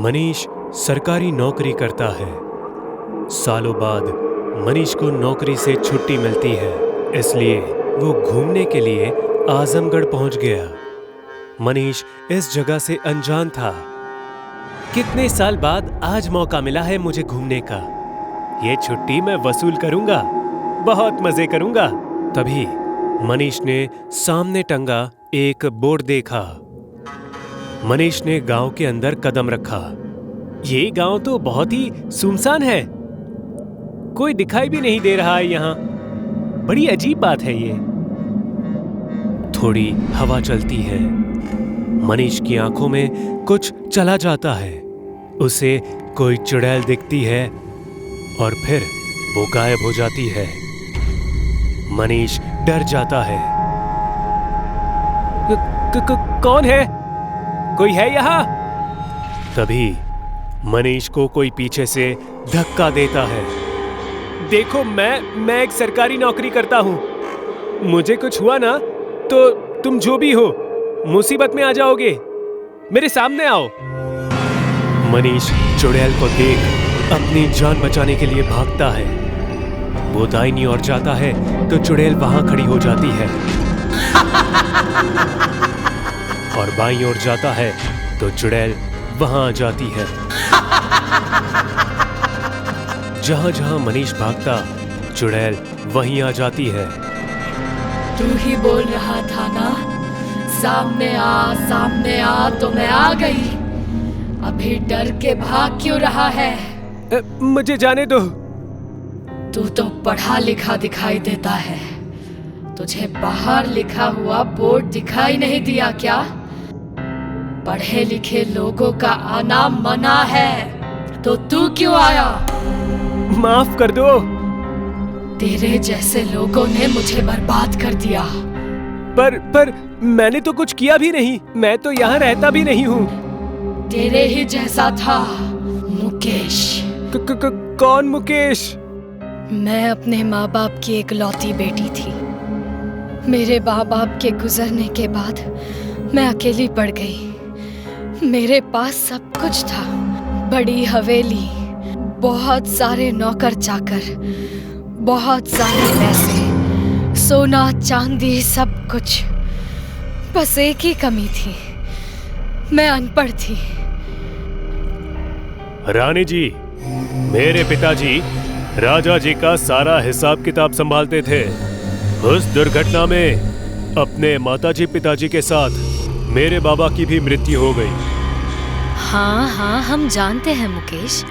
मनीष सरकारी नौकरी करता है। सालों बाद मनीष को नौकरी से छुट्टी मिलती है, इसलिए वो घूमने के लिए आजमगढ़ पहुंच गया। मनीष इस जगह से अनजान था। कितने साल बाद आज मौका मिला है मुझे घूमने का। ये छुट्टी मैं वसूल करूंगा, बहुत मजे करूंगा। तभी मनीष ने सामने टंगा एक बोर्ड देखा। मनीष ने गांव के अंदर कदम रखा। ये गांव तो बहुत ही सुनसान है, कोई दिखाई भी नहीं दे रहा है यहाँ। बड़ी अजीब बात है ये। थोड़ी हवा चलती है। मनीष की आंखों में कुछ चला जाता है। उसे कोई चुड़ैल दिखती है और फिर वो गायब हो जाती है। मनीष डर जाता है। कौन है? कोई है यहाँ? तभी मनीष को कोई पीछे से धक्का देता है। देखो, मैं एक सरकारी नौकरी करता हूँ। मुझे कुछ हुआ ना तो तुम जो भी हो मुसीबत में आ जाओगे। मेरे सामने आओ। मनीष चुड़ैल को देख अपनी जान बचाने के लिए भागता है। वो दाहिनी ओर जाता है तो चुड़ैल वहां खड़ी हो जाती है और बाईं ओर जाता है तो चुड़ैल वहां आ जाती है। जहां जहां मनीष भागता, चुड़ैल वहीं आ जाती है। तू ही बोल रहा था ना, सामने आ तो मैं आ गई। अभी डर के भाग क्यों रहा है? मुझे जाने दो। तू तो पढ़ा लिखा दिखाई देता है। तुझे बाहर लिखा हुआ बोर्ड दिखाई नहीं दिया क्या? पढ़े लिखे लोगों का आना मना है, तो तू क्यों आया? माफ कर दो। तेरे जैसे लोगों ने मुझे बर्बाद कर दिया। पर मैंने तो कुछ किया भी नहीं। मैं तो यहाँ रहता भी नहीं हूँ। तेरे ही जैसा था मुकेश। कौन मुकेश? मैं अपने माँ बाप की इकलौती बेटी थी। मेरे माँ बाप के गुजरने के बाद मैं अकेली पड़ गई। मेरे पास सब कुछ था, बड़ी हवेली, बहुत सारे नौकर चाकर, बहुत सारे पैसे, सोना चांदी, सब कुछ। बस एक ही कमी थी, मैं अनपढ़ थी। रानी जी, मेरे पिताजी राजा जी का सारा हिसाब किताब संभालते थे। उस दुर्घटना में अपने माताजी पिताजी के साथ मेरे बाबा की भी मृत्यु हो गई। हाँ, हम जानते हैं मुकेश।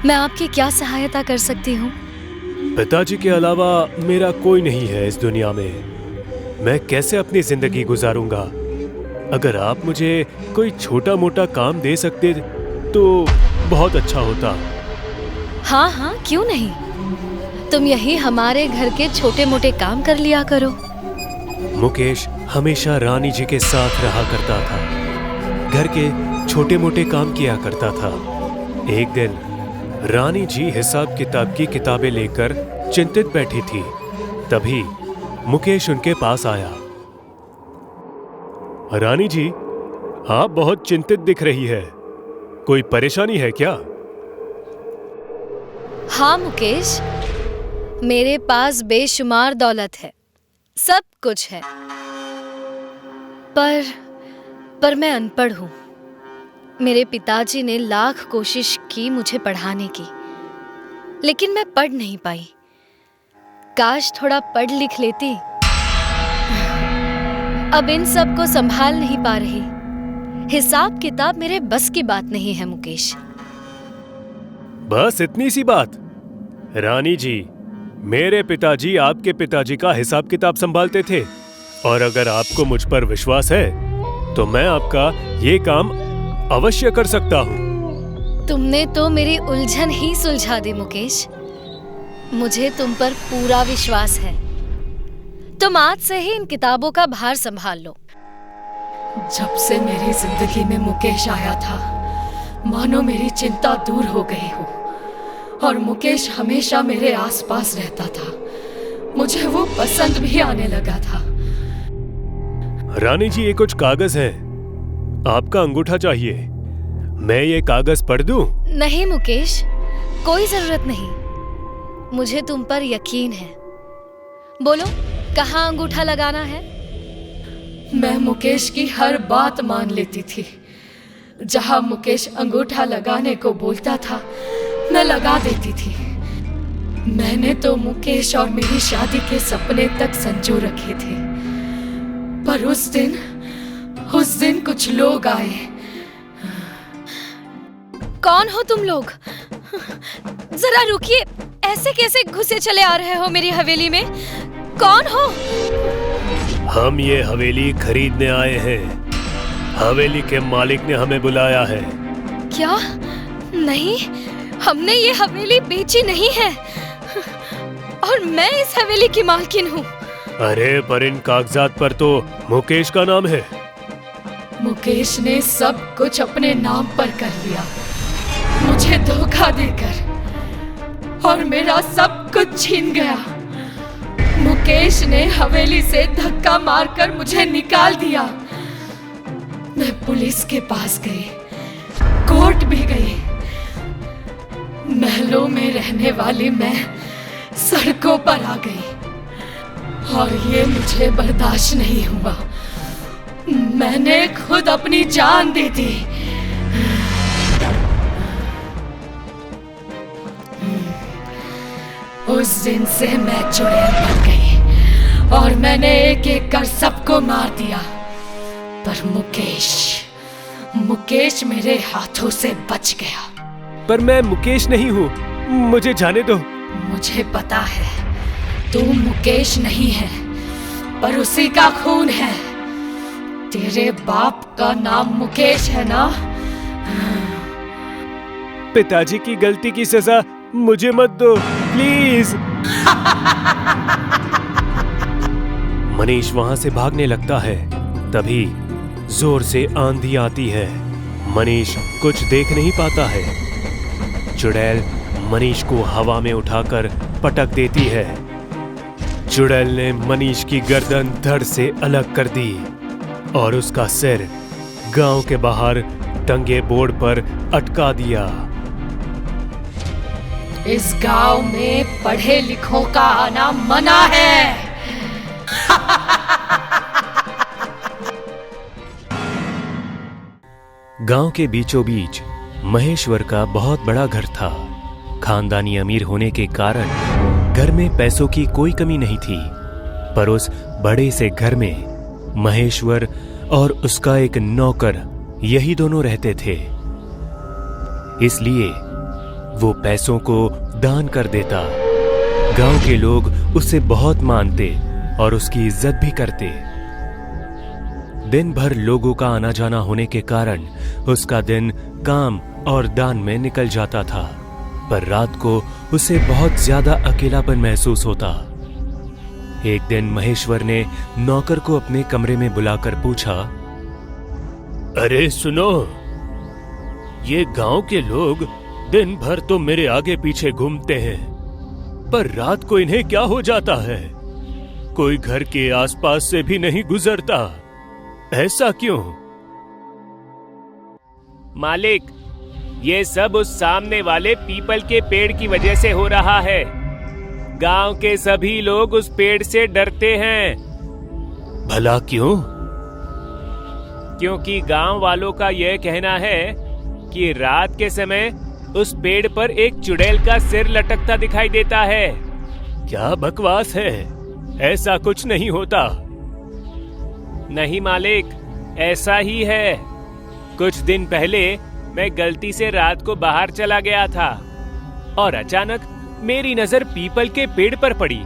मैं आपकी क्या सहायता कर सकती हूँ? पिताजी के अलावा मेरा कोई नहीं है इस दुनिया में। मैं कैसे अपनी जिंदगी गुजारूंगा? अगर आप मुझे कोई छोटा मोटा काम दे सकते तो बहुत अच्छा होता। हाँ, क्यों नहीं। तुम यही हमारे घर के छोटे मोटे काम कर लिया करो। मुकेश हमेशा रानी जी के साथ रहा करता था, घर के छोटे मोटे काम किया करता था। एक दिन रानी जी हिसाब किताब की किताबें लेकर चिंतित बैठी थी। तभी मुकेश उनके पास आया। रानी जी, आप बहुत चिंतित दिख रही है। कोई परेशानी है क्या? हाँ मुकेश, मेरे पास बेशुमार दौलत है, सब कुछ है, पर मैं अनपढ़ हूँ। मेरे पिताजी ने लाख कोशिश की मुझे पढ़ाने की, लेकिन मैं पढ़ नहीं पाई। काश थोड़ा पढ़ लिख लेती। अब इन सब को संभाल नहीं पा रही। हिसाब किताब मेरे बस की बात नहीं है मुकेश। बस इतनी सी बात? रानी जी, मेरे पिताजी आपके पिताजी का हिसाब किताब संभालते थे, और अगर आपको मुझ पर विश्वास है तो मैं आपका ये काम अवश्य कर सकता हूँ। तुमने तो मेरी उलझन ही सुलझा दी मुकेश। मुझे तुम पर पूरा विश्वास है। तुम आज से ही इन किताबों का भार संभाल लो। जब से मेरी जिंदगी में मुकेश आया था, मानो मेरी चिंता दूर हो गई हो, और मुकेश हमेशा मेरे आसपास रहता था। मुझे वो पसंद भी आने लगा था। रानी जी, ये कुछ कागज हैं, आपका अंगूठा चाहिए। मैं ये कागज पढ़ दूं? नहीं मुकेश, कोई जरूरत नहीं। मुझे तुम पर यकीन है। बोलो, कहाँ अंगूठा लगाना है? मैं मुकेश की हर बात मान लेती थी। जहाँ मुकेश अंगूठा लगाने को बोलता था, मैं लगा देती थी। मैंने तो मुकेश और मेरी शादी के सपने तक संजो रखे थे। पर उस दिन कुछ लोग आए। कौन हो तुम लोग? जरा रुकिए, ऐसे कैसे घुसे चले आ रहे हो मेरी हवेली में? कौन हो? हम ये हवेली खरीदने आए हैं। हवेली के मालिक ने हमें बुलाया है। क्या? नहीं, हमने ये हवेली बेची नहीं है और मैं इस हवेली की मालकिन हूँ। अरे पर इन कागजात पर तो मुकेश का नाम है। मुकेश ने सब कुछ अपने नाम पर कर लिया, मुझे धोखा देकर, और मेरा सब कुछ छीन गया। मुकेश ने हवेली से धक्का मारकर मुझे निकाल दिया। मैं पुलिस के पास गई, कोर्ट भी गई। महलों में रहने वाली मैं सड़कों पर आ गई और ये मुझे बर्दाश्त नहीं हुआ। मैंने खुद अपनी जान दे दी। उस दिन से मैं चुड़ैल बन गई और मैंने एक एक कर सबको मार दिया। पर मुकेश मेरे हाथों से बच गया। पर मैं मुकेश नहीं हूँ, मुझे जाने दो। मुझे पता है तू मुकेश नहीं है, पर उसी का खून है। तेरे बाप का नाम मुकेश है ना? पिताजी की गलती की सजा मुझे मत दो, प्लीज। मनीष वहां से भागने लगता है। तभी जोर से आंधी आती है। मनीष कुछ देख नहीं पाता है। चुड़ैल मनीष को हवा में उठाकर पटक देती है। चुड़ैल ने मनीष की गर्दन धड़ से अलग कर दी और उसका सिर गांव के बाहर टंगे बोर्ड पर अटका दिया। इस गांव में पढ़े लिखों का आना मना है। गांव के बीचों बीच महेश्वर का बहुत बड़ा घर था। खानदानी अमीर होने के कारण घर में पैसों की कोई कमी नहीं थी। पर उस बड़े से घर में महेश्वर और उसका एक नौकर, यही दोनों रहते थे। इसलिए वो पैसों को दान कर देता। गांव के लोग उसे बहुत मानते और उसकी इज्जत भी करते। दिन भर लोगों का आना जाना होने के कारण उसका दिन काम और दान में निकल जाता था। पर रात को उसे बहुत ज्यादा अकेलापन महसूस होता। एक दिन महेश्वर ने नौकर को अपने कमरे में बुलाकर पूछा, अरे सुनो, ये गांव के लोग दिन भर तो मेरे आगे पीछे घूमते हैं, पर रात को इन्हें क्या हो जाता है? कोई घर के आसपास से भी नहीं गुजरता, ऐसा क्यों? मालिक, ये सब उस सामने वाले पीपल के पेड़ की वजह से हो रहा है। गांव के सभी लोग उस पेड़ से डरते हैं। भला क्यों? क्योंकि गांव वालों का यह कहना है कि रात के समय उस पेड़ पर एक चुड़ैल का सिर लटकता दिखाई देता है। क्या बकवास है, ऐसा कुछ नहीं होता। नहीं मालिक, ऐसा ही है। कुछ दिन पहले मैं गलती से रात को बाहर चला गया था और अचानक मेरी नजर पीपल के पेड़ पर पड़ी।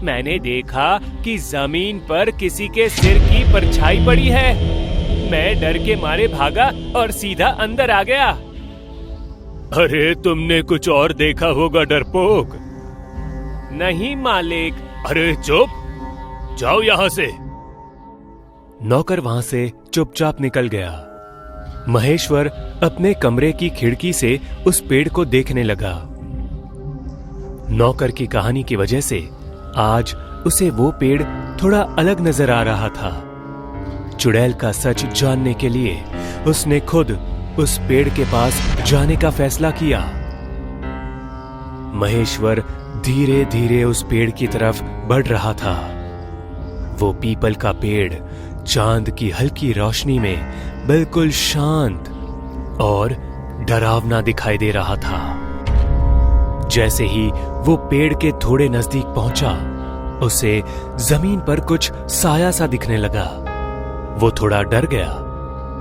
मैंने देखा कि जमीन पर किसी के सिर की परछाई पड़ी है। मैं डर के मारे भागा और सीधा अंदर आ गया। अरे तुमने कुछ और देखा होगा डरपोक। नहीं मालिक। अरे चुप, जाओ यहां से। नौकर वहां से चुपचाप निकल गया। महेश्वर अपने कमरे की खिड़की से उस पेड़ को देखने लगा। नौकर की कहानी की वजह से आज उसे वो पेड़ थोड़ा अलग नजर आ रहा था। चुड़ैल का सच जानने के लिए उसने खुद उस पेड़ के पास जाने का फैसला किया। महेश्वर धीरे धीरे उस पेड़ की तरफ बढ़ रहा था। वो पीपल का पेड़ चांद की हल्की रोशनी में बिल्कुल शांत और डरावना दिखाई दे रहा था। जैसे ही वो पेड़ के थोड़े नजदीक पहुंचा, उसे जमीन पर कुछ साया सा दिखने लगा। वो थोड़ा डर गया,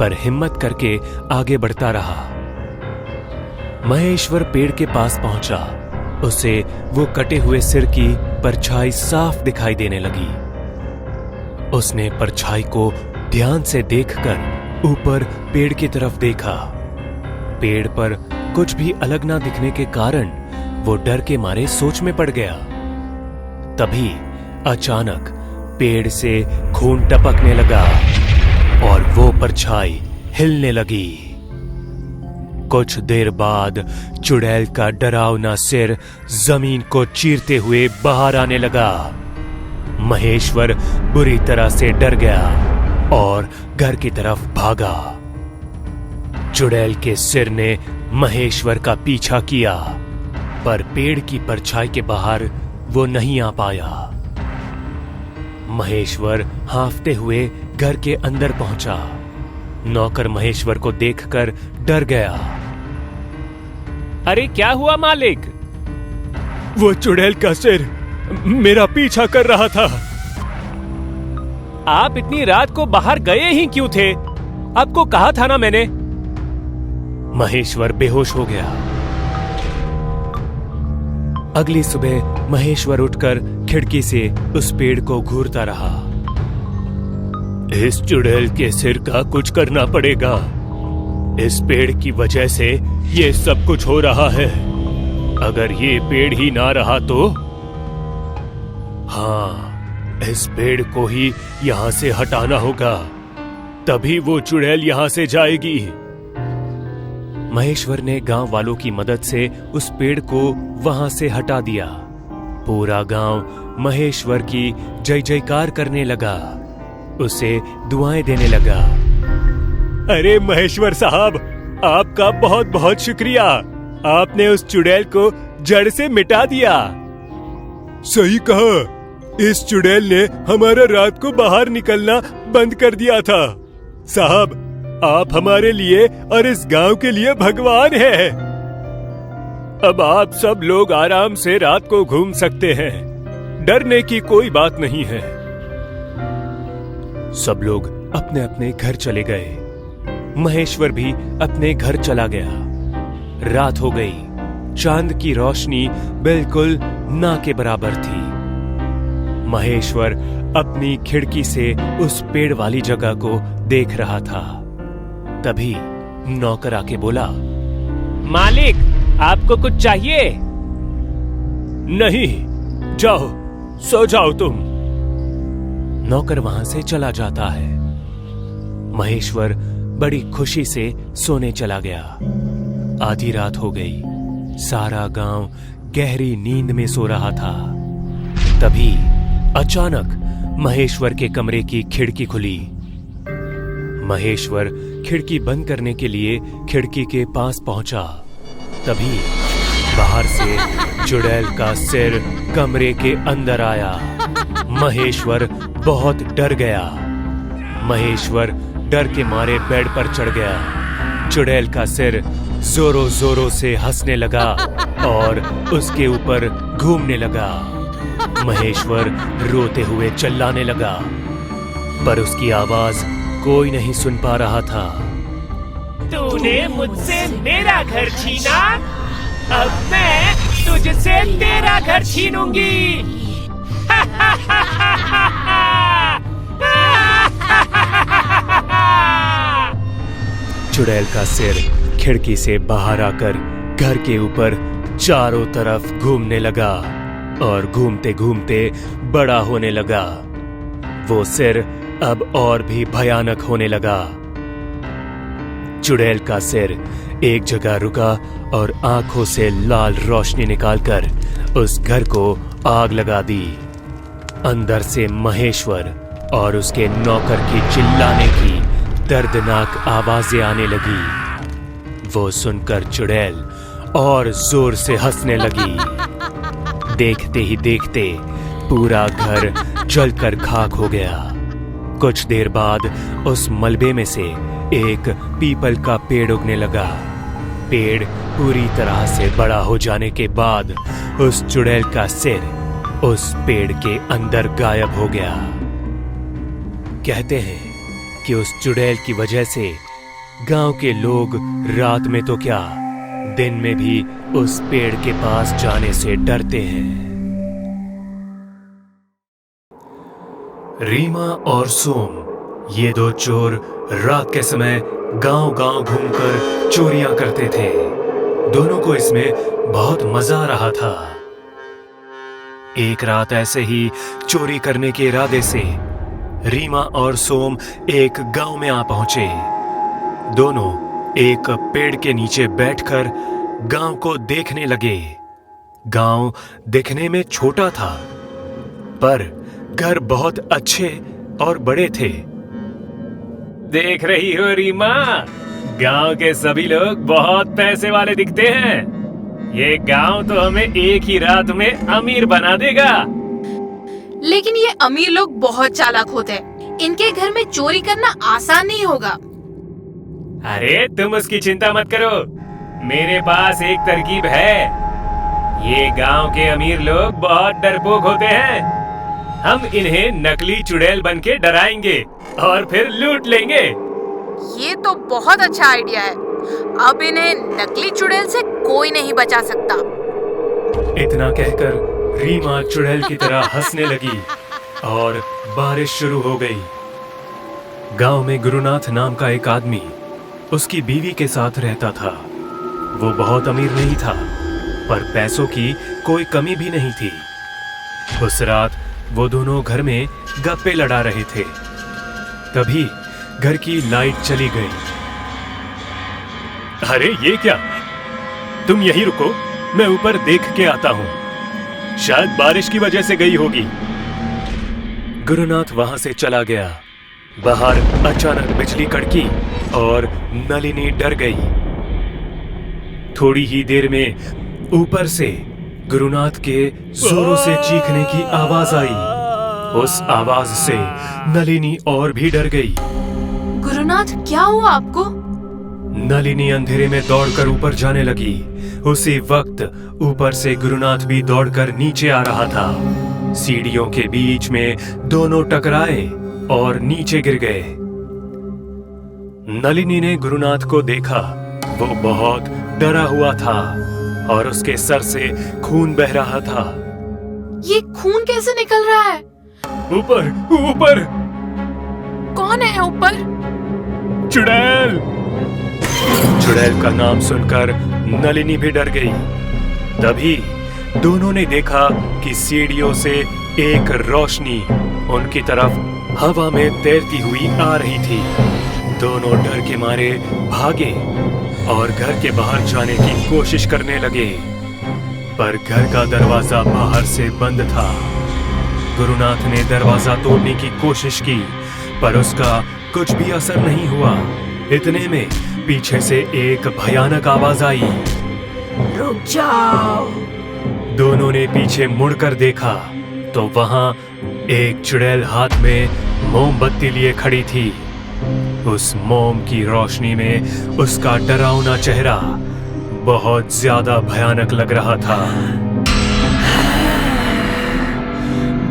पर हिम्मत करके आगे बढ़ता रहा। महेश्वर पेड़ के पास पहुंचा। उसे वो कटे हुए सिर की परछाई साफ दिखाई देने लगी। उसने परछाई को ध्यान से देखकर ऊपर पेड़ की तरफ देखा। पेड़ पर कुछ भी अलग ना दिखने के कारण वो डर के मारे सोच में पड़ गया। तभी अचानक पेड़ से खून टपकने लगा और वो परछाई हिलने लगी। कुछ देर बाद चुड़ैल का डरावना सिर जमीन को चीरते हुए बाहर आने लगा। महेश्वर बुरी तरह से डर गया और घर की तरफ भागा। चुड़ैल के सिर ने महेश्वर का पीछा किया, पर पेड़ की परछाई के बाहर वो नहीं आ पाया। महेश्वर हांफते हुए घर के अंदर पहुंचा। नौकर महेश्वर को देखकर डर गया। अरे क्या हुआ मालिक? वो चुड़ैल का सिर मेरा पीछा कर रहा था। आप इतनी रात को बाहर गए ही क्यों थे? आपको कहा था ना मैंने। महेश्वर बेहोश हो गया। अगली सुबह महेश्वर उठकर खिड़की से उस पेड़ को घूरता रहा। इस चुड़ैल के सिर का कुछ करना पड़ेगा। इस पेड़ की वजह से ये सब कुछ हो रहा है। अगर ये पेड़ ही ना रहा तो? हाँ, इस पेड़ को ही यहां से हटाना होगा, तभी वो चुड़ैल यहां से जाएगी। महेश्वर ने गांव वालों की मदद से उस पेड़ को वहां से हटा दिया। पूरा गांव महेश्वर की जय जयकार करने लगा, उसे दुआएं देने लगा। अरे महेश्वर साहब, आपका बहुत बहुत शुक्रिया। आपने उस चुड़ैल को जड़ से मिटा दिया। सही कहा। इस चुड़ैल ने हमारा रात को बाहर निकलना बंद कर दिया था। साहब, आप हमारे लिए और इस गांव के लिए भगवान हैं। अब आप सब लोग आराम से रात को घूम सकते हैं। डरने की कोई बात नहीं है। सब लोग अपने अपने घर चले गए। महेश्वर भी अपने घर चला गया। रात हो गई। चांद की रोशनी बिल्कुल ना के बराबर थी। महेश्वर अपनी खिड़की से उस पेड़ वाली जगह को देख रहा था। तभी नौकर आके बोला, मालिक, आपको कुछ चाहिए? नहीं, जाओ, सो जाओ तुम। नौकर वहां से चला जाता है। महेश्वर बड़ी खुशी से सोने चला गया। आधी रात हो गई। सारा गांव गहरी नींद में सो रहा था। तभी अचानक महेश्वर के कमरे की खिड़की खुली। महेश्वर खिड़की बंद करने के लिए खिड़की के पास पहुंचा। तभी बाहर से चुड़ैल का सिर कमरे के अंदर आया। महेश्वर बहुत डर गया। महेश्वर डर के मारे बेड पर चढ़ गया। चुड़ैल का सिर जोरों जोरों से हंसने लगा और उसके ऊपर घूमने लगा। महेश्वर रोते हुए चिल्लाने लगा, पर उसकी आवाज कोई नहीं सुन पा रहा था। तूने मुझसे मेरा घर छीना, अब मैं तुझसे तेरा घर छीनूंगी। चुड़ैल का सिर खिड़की से बाहर आकर घर के ऊपर चारों तरफ घूमने लगा और घूमते घूमते बड़ा होने लगा। वो सिर अब और भी भयानक होने लगा। चुड़ैल का सिर एक जगह रुका और आंखों से लाल रोशनी निकालकर उस घर को आग लगा दी। अंदर से महेश्वर और उसके नौकर की चिल्लाने की दर्दनाक आवाजें आने लगी। वो सुनकर चुड़ैल और जोर से हंसने लगी। देखते ही देखते पूरा घर जलकर खाक हो गया। कुछ देर बाद उस मलबे में से एक पीपल का पेड़ उगने लगा। पेड़ पूरी तरह से बड़ा हो जाने के बाद उस चुड़ैल का सिर उस पेड़ के अंदर गायब हो गया। कहते हैं कि उस चुड़ैल की वजह से गांव के लोग रात में तो क्या, दिन में भी उस पेड़ के पास जाने से डरते हैं। रीमा और सोम, ये दो चोर रात के समय गांव-गांव घूमकर चोरियां करते थे। दोनों को इसमें बहुत मजा आ रहा था। एक रात ऐसे ही चोरी करने के इरादे से रीमा और सोम एक गांव में आ पहुंचे। दोनों एक पेड़ के नीचे बैठकर गांव को देखने लगे। गांव दिखने में छोटा था, पर घर बहुत अच्छे और बड़े थे। देख रही हो रीमा, गांव के सभी लोग बहुत पैसे वाले दिखते हैं। ये गांव तो हमें एक ही रात में अमीर बना देगा। लेकिन ये अमीर लोग बहुत चालाक होते हैं। इनके घर में चोरी करना आसान नहीं होगा। अरे तुम उसकी चिंता मत करो, मेरे पास एक तरकीब है। ये गांव के अमीर लोग बहुत डरपोक होते हैं। हम इन्हें नकली चुड़ैल बनके डराएंगे और फिर लूट लेंगे। ये तो बहुत अच्छा आइडिया है। अब इन्हें नकली चुड़ैल से कोई नहीं बचा सकता। इतना कहकर रीमा चुड़ैल की तरह हंसने लगी और बारिश शुरू हो गई। गांव में गुरुनाथ नाम का एक आदमी उसकी बीवी के साथ रहता था। वो बहुत अमीर नहीं था, पर पैसों की कोई कमी भी नहीं थी। उस रात वो दोनों घर में गप्पे लड़ा रहे थे। तभी घर की लाइट चली गई। अरे ये क्या? तुम यहीं रुको, मैं ऊपर देख के आता हूं। शायद बारिश की वजह से गई होगी। गुरुनाथ वहां से चला गया। बाहर अचानक बिजली कड़की और नलिनी डर गई। थोड़ी ही देर में ऊपर से गुरुनाथ के जोरों से चीखने की आवाज आई। उस आवाज से नलिनी और भी डर गई। गुरुनाथ, क्या हुआ आपको? नलिनी अंधेरे में दौड़कर ऊपर जाने लगी। उसी वक्त ऊपर से गुरुनाथ भी दौड़कर नीचे आ रहा था। सीढ़ियों के बीच में दोनों टकराए और नीचे गिर गए। नलिनी ने गुरुनाथ को देखा। वो बहुत डरा हुआ था और उसके सर से खून बह रहा था। ये खून कैसे निकल रहा है? ऊपर ऊपर कौन है ऊपर? चुड़ैल! चुड़ैल का नाम सुनकर नलिनी भी डर गई। तभी दोनों ने देखा कि सीढ़ियों से एक रोशनी उनकी तरफ हवा में तैरती हुई आ रही थी। दोनों डर के मारे भागे और घर के बाहर जाने की कोशिश करने लगे, पर घर का दरवाजा बाहर से बंद था। गुरुनाथ ने दरवाजा तोड़ने की कोशिश की, पर उसका कुछ भी असर नहीं हुआ। इतने में पीछे से एक भयानक आवाज आई। रुक जाओ! दोनों ने पीछे मुड़कर देखा तो वहां एक चुड़ैल हाथ में मोमबत्ती लिए खड़ी थी। उस मोम की रोशनी में उसका डरावना चेहरा बहुत ज्यादा भयानक लग रहा था।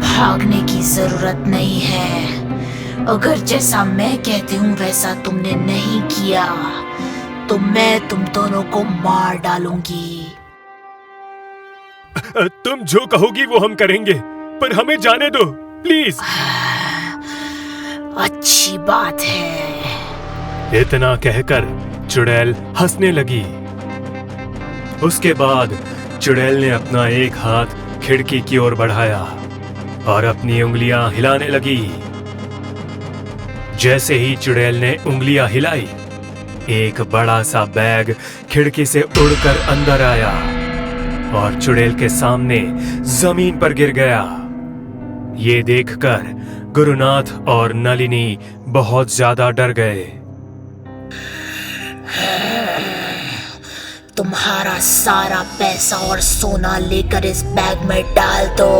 भागने की जरूरत नहीं है। अगर जैसा मैं कहती हूँ वैसा तुमने नहीं किया तो मैं तुम दोनों को मार डालूंगी। तुम जो कहोगी वो हम करेंगे, पर हमें जाने दो प्लीज। अच्छी बात है। इतना कहकर चुड़ैल हंसने लगी। उसके बाद चुड़ैल ने अपना एक हाथ खिड़की की ओर बढ़ाया और अपनी उंगलियां हिलाने लगी। जैसे ही चुड़ैल ने उंगलियां हिलाई, एक बड़ा सा बैग खिड़की से उड़कर अंदर आया और चुड़ैल के सामने जमीन पर गिर गया। ये देखकर गुरुनाथ और नलिनी बहुत ज्यादा डर गए। तुम्हारा सारा पैसा और सोना लेकर इस बैग में डाल दो।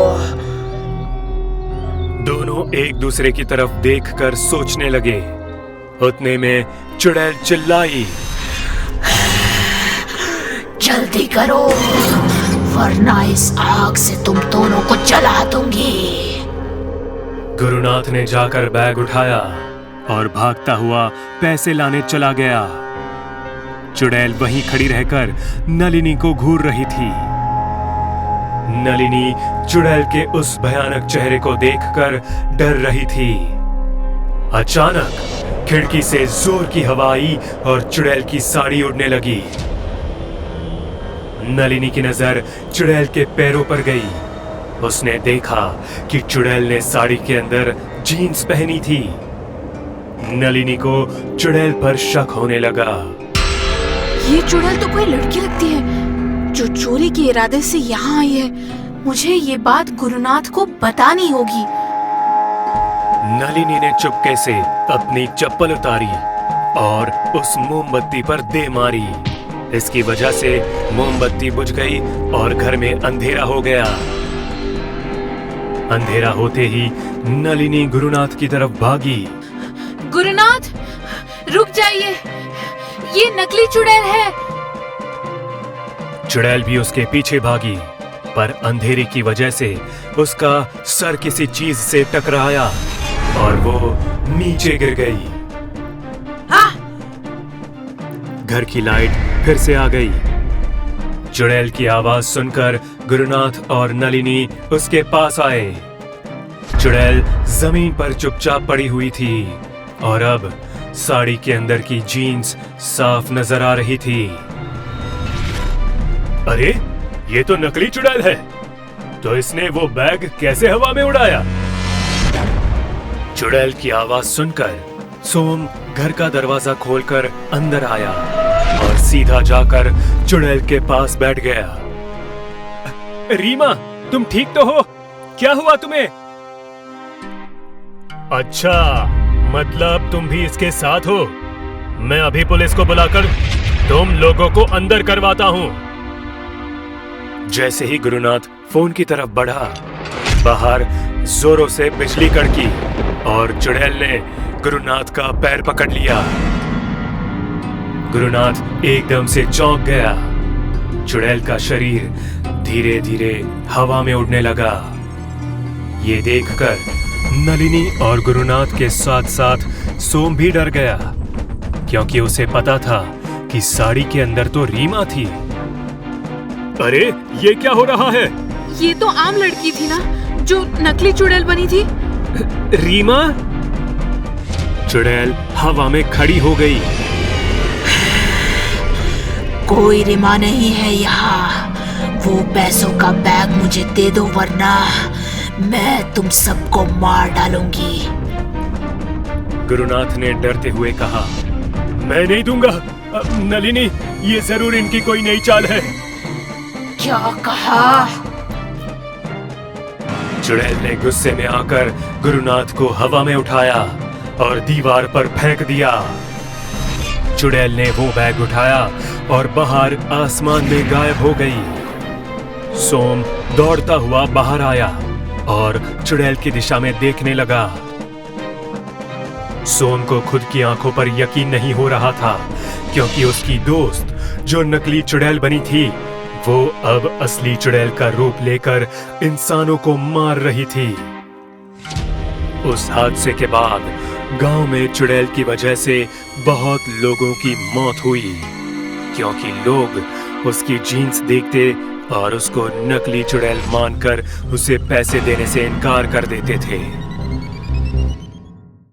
दोनों एक दूसरे की तरफ देखकर सोचने लगे। उतने में चुड़ैल चिल्लाई, जल्दी करो वरना इस आग से तुम दोनों को जला दूंगी। गुरुनाथ ने जाकर बैग उठाया और भागता हुआ पैसे लाने चला गया। चुड़ैल वहीं खड़ी रहकर नलिनी को घूर रही थी। नलिनी चुड़ैल के उस भयानक चेहरे को देखकर डर रही थी। अचानक खिड़की से जोर की हवा आई और चुड़ैल की साड़ी उड़ने लगी। नलिनी की नजर चुड़ैल के पैरों पर गई। उसने देखा कि चुड़ैल ने साड़ी के अंदर जीन्स पहनी थी। नलिनी को चुड़ैल पर शक होने लगा। ये चुड़ैल तो कोई लड़की लगती है जो चोरी के इरादे से यहाँ आई है। मुझे ये बात गुरुनाथ को बतानी होगी। नलिनी ने चुपके से अपनी चप्पल उतारी और उस मोमबत्ती पर दे मारी। इसकी वजह से मोमबत्ती बुझ गई और घर में अंधेरा हो गया। अंधेरा होते ही नलिनी गुरुनाथ की तरफ भागी। गुरुनाथ, रुक जाइए, ये नकली चुड़ैल है। चुड़ैल भी उसके पीछे भागी, पर अंधेरे की वजह से उसका सर किसी चीज से टकराया और वो नीचे गिर गई। घर की लाइट फिर से आ गई। चुड़ैल की आवाज सुनकर गुरुनाथ और नलिनी उसके पास आए। चुड़ैल जमीन पर चुपचाप पड़ी हुई थी और अब साड़ी के अंदर की जीन्स साफ नजर आ रही थी। अरे, ये तो नकली चुड़ैल है। तो इसने वो बैग कैसे हवा में उड़ाया? चुड़ैल की आवाज सुनकर सोम घर का दरवाजा खोलकर अंदर आया और सीधा जाकर चुड़ैल के पास बैठ गया। रीमा, तुम ठीक तो हो? क्या हुआ तुम्हें? अच्छा, मतलब तुम भी इसके साथ हो? मैं अभी पुलिस को बुलाकर तुम लोगों को अंदर करवाता हूँ। जैसे ही गुरुनाथ फोन की तरफ बढ़ा, बाहर जोरों से बिजली कड़की और चुड़ैल ने गुरुनाथ का पैर पकड़ लिया। गुरुनाथ एकदम से चौंक गया। चुड़ैल का शरीर धीरे धीरे हवा में उड़ने लगा। ये देखकर नलिनी और गुरुनाथ के साथ साथ सोम भी डर गया, क्योंकि उसे पता था कि साड़ी के अंदर तो रीमा थी। अरे, ये क्या हो रहा है? ये तो आम लड़की थी ना जो नकली चुड़ैल बनी थी। रीमा? चुड़ैल हवा में खड़ी हो गई। कोई रीमा नहीं है यहाँ। वो पैसों का बैग मुझे दे दो वरना मैं तुम सबको मार डालूंगी। गुरुनाथ ने डरते हुए कहा। मैं नहीं दूंगा। नलिनी, ये जरूर इनकी कोई नई चाल है। क्या कहा? चुड़ैल ने गुस्से में आकर गुरुनाथ को हवा में उठाया और दीवार पर फेंक दिया। चुड़ैल ने वो बैग उठाया और बाहर आसमान में गायब हो गई। सोम दौड़ता हुआ बाहर आया और चुड़ैल की दिशा में देखने लगा। सोम को खुद की आंखों पर यकीन नहीं हो रहा था, क्योंकि उसकी दोस्त जो नकली चुड़ैल बनी थी, वो अब असली चुड़ैल का रूप लेकर इंसानों को मार रही थी। उस हादसे के बाद गांव में चुड़ैल की वजह से बहुत लोगों की मौत हुई, क्योंकि लोग उसकी जीन्स देखते और उसको नकली चुड़ैल मानकर उसे पैसे देने से इनकार कर देते थे।